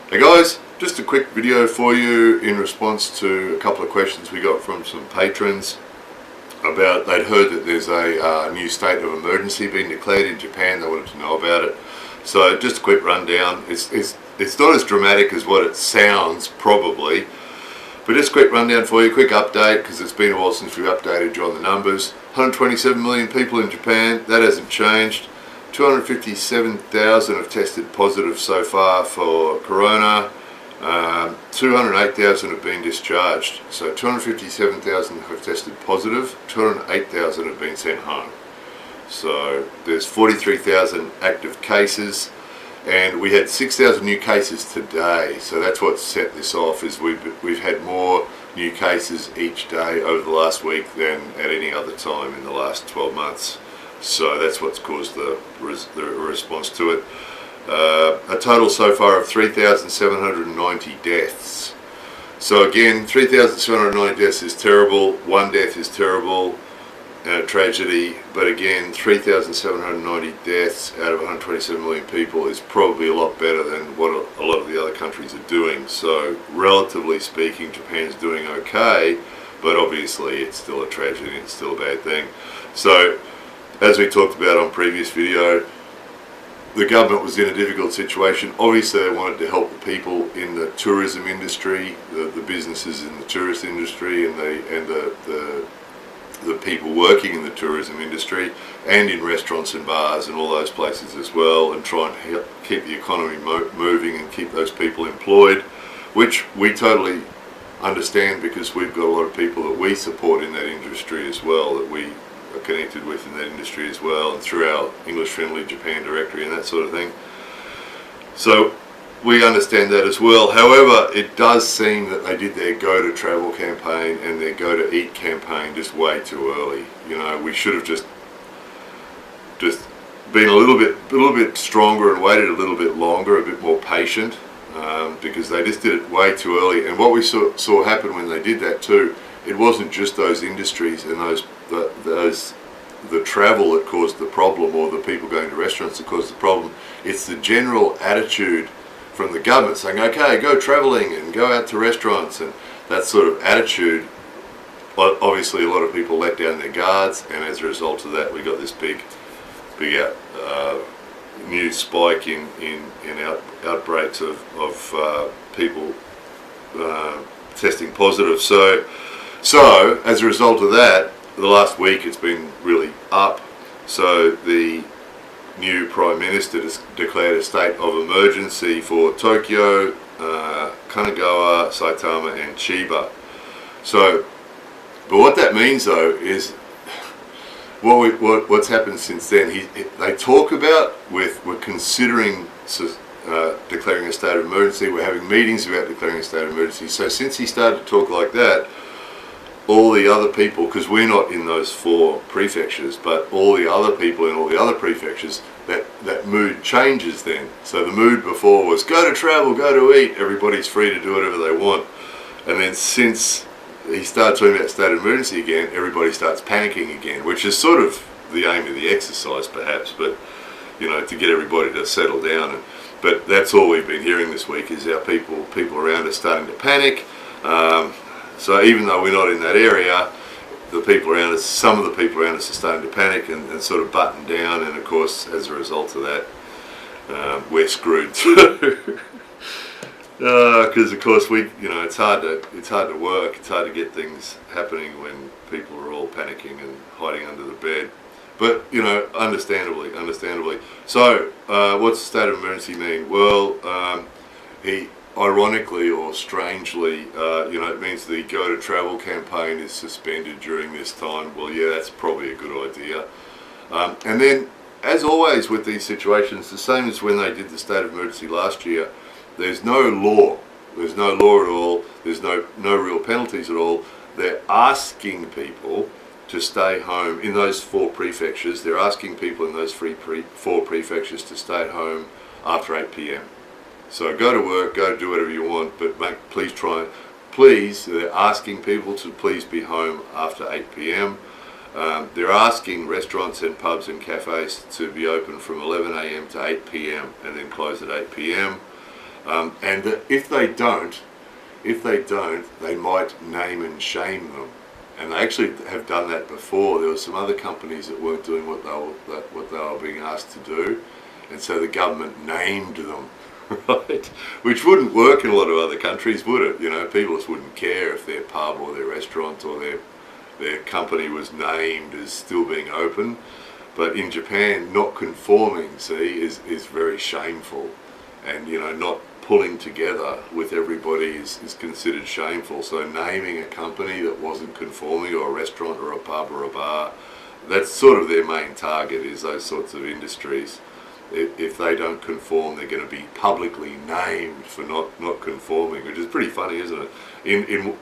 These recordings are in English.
Hey guys, just a quick video for you in response to a couple of questions we got from some patrons about they'd heard that there's a new state of emergency being declared in Japan. They wanted to know about it. So just a quick rundown. It's not as dramatic as what it sounds probably, but just a quick rundown for you, quick update, because it's been a while since we updated you on the numbers. 127 million people in Japan, that hasn't changed. 257,000 have tested positive so far for corona. 208,000 have been discharged. So 257,000 have tested positive, 208,000 have been sent home. So there's 43,000 active cases, and we had 6,000 new cases today. So that's what set this off, is we've had more new cases each day over the last week than at any other time in the last 12 months. So that's what's caused the response to it. A total so far of 3,790 deaths. So again, 3,790 deaths is terrible. One death is terrible, tragedy. But again, 3,790 deaths out of 127 million people is probably a lot better than what a lot of the other countries are doing. So relatively speaking, Japan's doing okay, but obviously it's still a tragedy. It's still a bad thing. So, as we talked about on previous video, the government was in a difficult situation. Obviously they wanted to help the people in the tourism industry, the businesses in the tourist industry, and the people working in the tourism industry, and in restaurants and bars and all those places as well, and try and help keep the economy moving and keep those people employed, which we totally understand, because we've got a lot of people that we support in that industry as well, that we are connected with in that industry as well, and through our English Friendly Japan directory and that sort of thing. So we understand that as well. However, it does seem that they did their Go to Travel campaign and their Go to Eat campaign just way too early. You know, we should have just been a little bit stronger and waited a little bit longer, a bit more patient, because they just did it way too early. And what we saw happen when they did that too, it wasn't just those industries and the travel that caused the problem, or the people going to restaurants that caused the problem. It's the general attitude from the government saying, okay, go traveling and go out to restaurants, and that sort of attitude. Obviously a lot of people let down their guards, and as a result of that we got this big new spike in outbreaks of people testing positive. So as a result of that, the last week it's been really up. So the new Prime Minister has declared a state of emergency for Tokyo, Kanagawa, Saitama and Chiba. So, but what that means though is what's happened since then. They talk about we're considering declaring a state of emergency. We're having meetings about declaring a state of emergency. So since he started to talk like that, all the other people, because we're not in those 4 prefectures, but all the other people in all the other prefectures, that mood changes then. So the mood before was go to travel, go to eat, everybody's free to do whatever they want. And then since he started talking about state of emergency again, everybody starts panicking again, which is sort of the aim of the exercise perhaps, but you know, to get everybody to settle down. But that's all we've been hearing this week, is our people around us starting to panic. So even though we're not in that area, the people around us, some of the people around us are starting to panic and sort of button down, and of course as a result of that we're screwed too. Because of course it's hard to work, it's hard to get things happening when people are all panicking and hiding under the bed. But you know, understandably. So what's the state of emergency mean? Well, ironically or strangely, it means the Go to Travel campaign is suspended during this time. Well, yeah, that's probably a good idea. And then, as always with these situations, the same as when they did the state of emergency last year, there's no law. There's no law at all. There's no real penalties at all. They're asking people to stay home in those 4 prefectures. They're asking people in those 4 prefectures to stay at home after 8 p.m. So go to work, go do whatever you want, but please, they're asking people to please be home after 8 p.m. They're asking restaurants and pubs and cafes to be open from 11 a.m. to 8 p.m. and then close at 8 p.m. And that if they don't, they might name and shame them. And they actually have done that before. There were some other companies that weren't doing what they were being asked to do, and so the government named them, right? Which wouldn't work in a lot of other countries, would it? You know, people just wouldn't care if their pub or their restaurant or their company was named as still being open. But in Japan, not conforming, see, is very shameful, and you know, not pulling together with everybody is considered shameful. So naming a company that wasn't conforming, or a restaurant or a pub or a bar, that's sort of their main target, is those sorts of industries. If they don't conform, they're going to be publicly named for not conforming, which is pretty funny, isn't it? In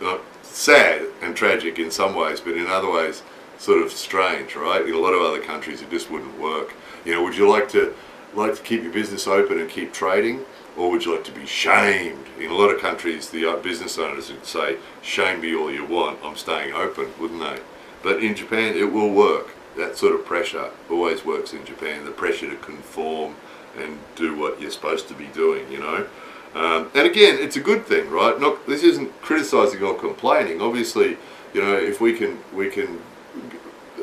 sad and tragic in some ways, but in other ways sort of strange, right? In a lot of other countries it just wouldn't work. You know, would you like to keep your business open and keep trading? Or would you like to be shamed? In a lot of countries, the business owners would say, shame me all you want, I'm staying open, wouldn't they? But in Japan, it will work. That sort of pressure always works in Japan, the pressure to conform and do what you're supposed to be doing, you know? And again, it's a good thing, right? This isn't criticising or complaining. Obviously, you know, if we can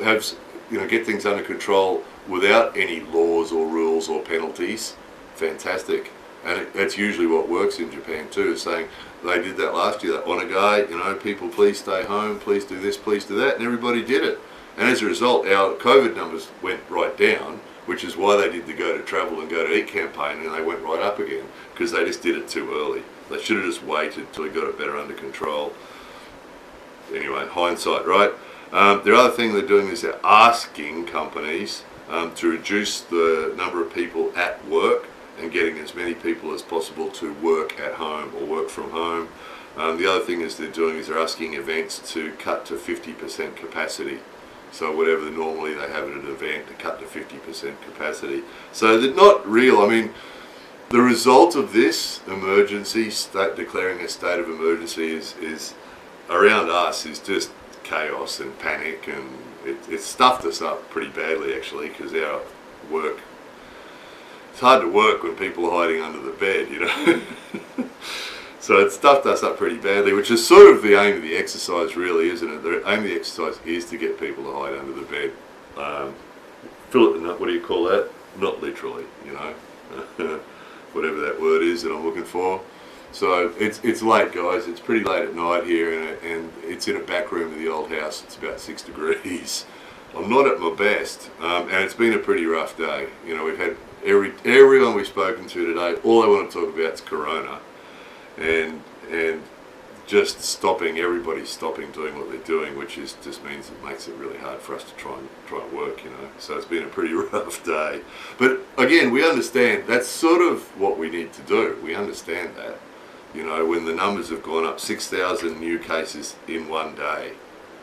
have, you know, get things under control without any laws or rules or penalties, fantastic. And that's usually what works in Japan too, is saying they did that last year, that Onagai, you know, people please stay home, please do this, please do that, and everybody did it. And as a result, our COVID numbers went right down, which is why they did the Go to Travel and Go to Eat campaign, and they went right up again, because they just did it too early. They should have just waited till we got it better under control. Anyway, hindsight, right? The other thing they're doing is they're asking companies to reduce the number of people at work, and getting as many people as possible to work at home or work from home. The other thing is they're asking events to cut to 50% capacity. So whatever normally they have at an event, to cut to 50% capacity. So they're not real. I mean, the result of this emergency, declaring a state of emergency is around us is just chaos and panic, and it stuffed us up pretty badly actually, because our work, it's hard to work when people are hiding under the bed, you know. So it stuffed us up pretty badly, which is sort of the aim of the exercise really, isn't it? The aim of the exercise is to get people to hide under the bed. What do you call that? Not literally, you know. Whatever that word is that I'm looking for. So it's late, guys. It's pretty late at night here, and it's in a back room of the old house. It's about 6 degrees. I'm not at my best, and it's been a pretty rough day. You know, we've had everyone we've spoken to today, all they want to talk about is Corona, and just everybody stopping doing what they're doing, which just means it makes it really hard for us to try and work, you know. So it's been a pretty rough day. But again, we understand that's sort of what we need to do. We understand that, you know, when the numbers have gone up, 6,000 new cases in one day,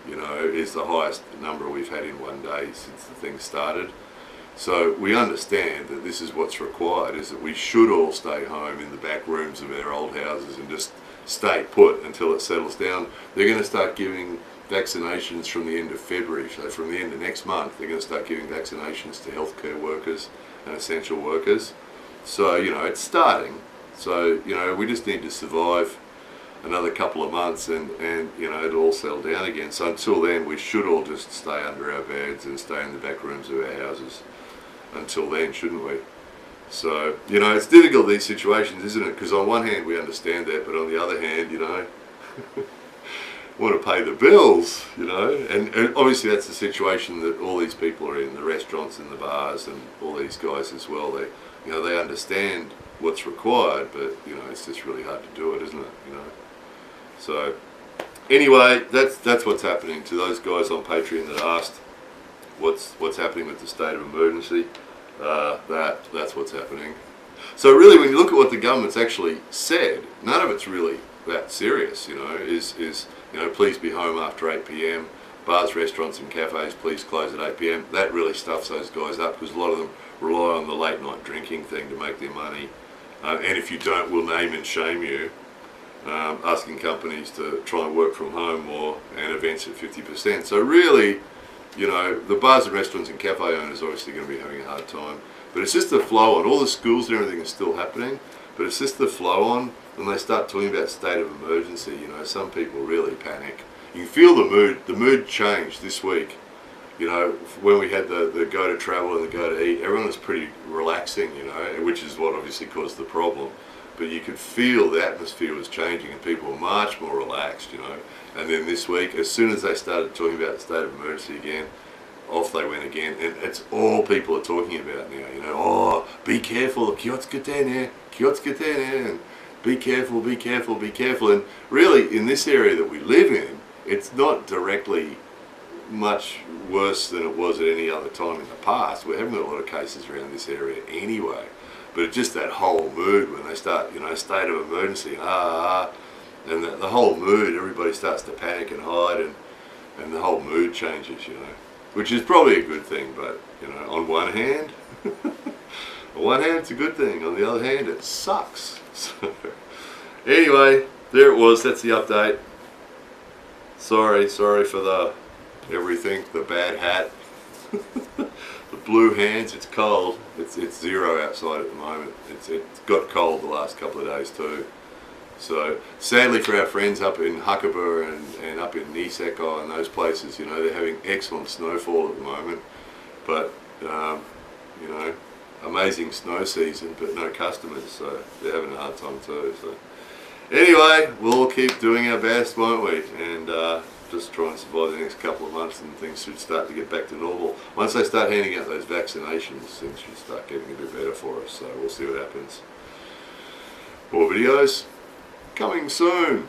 you know, is the highest number we've had in one day since the thing started. So we understand that this is what's required, is that we should all stay home in the back rooms of our old houses and just stay put until it settles down. They're going to start giving vaccinations from the end of February. So from the end of next month, they're going to start giving vaccinations to healthcare workers and essential workers. So, you know, it's starting. So, you know, we just need to survive another couple of months and you know, it'll all settle down again. So until then, we should all just stay under our beds and stay in the back rooms of our houses until then, shouldn't we? So, you know, it's difficult, these situations, isn't it? Because on one hand we understand that, but on the other hand, you know, want to pay the bills, you know, and obviously that's the situation that all these people are in, the restaurants and the bars and all these guys as well. They, you know, they understand what's required, but you know, it's just really hard to do it, isn't it? You know. So anyway, that's what's happening. To those guys on Patreon that asked what's happening with the state of emergency, that's what's happening. So really, when you look at what the government's actually said, none of it's really that serious. You know, is you know, please be home after 8 p.m. Bars, restaurants and cafes, please close at 8 p.m. That really stuffs those guys up, because a lot of them rely on the late night drinking thing to make their money. And if you don't, we'll name and shame you, asking companies to try and work from home more, and events at 50%. So really, you know, the bars and restaurants and cafe owners are obviously going to be having a hard time. But it's just the flow on. All the schools and everything is still happening. But it's just the flow on. When they start talking about state of emergency, you know, some people really panic. You can feel the mood changed this week. You know, when we had the go to travel and the go to eat, everyone was pretty relaxing, you know, which is what obviously caused the problem. But you could feel the atmosphere was changing and people were much more relaxed, you know. And then this week, as soon as they started talking about the state of emergency again, off they went again. And it's all people are talking about now, you know. Oh, be careful, kiotskute, and be careful, be careful, be careful. And really, in this area that we live in, it's not directly much worse than it was at any other time in the past. We're having a lot of cases around this area anyway. But it's just that whole mood when they start, you know, state of emergency, and the whole mood, everybody starts to panic and hide, and the whole mood changes, you know, which is probably a good thing. But, you know, on one hand, it's a good thing. On the other hand, it sucks. So, anyway, there it was. That's the update. Sorry for the everything, the bad hat, the blue hands. It's cold. It's 0 outside at the moment. It's got cold the last couple of days too. So sadly for our friends up in Huckabee and up in Niseko and those places, you know, they're having excellent snowfall at the moment. But you know, amazing snow season, but no customers, so they're having a hard time too. So anyway, we'll keep doing our best, won't we? And just try and survive the next couple of months, and things should start to get back to normal. Once they start handing out those vaccinations, things should start getting a bit better for us. So we'll see what happens. More videos coming soon.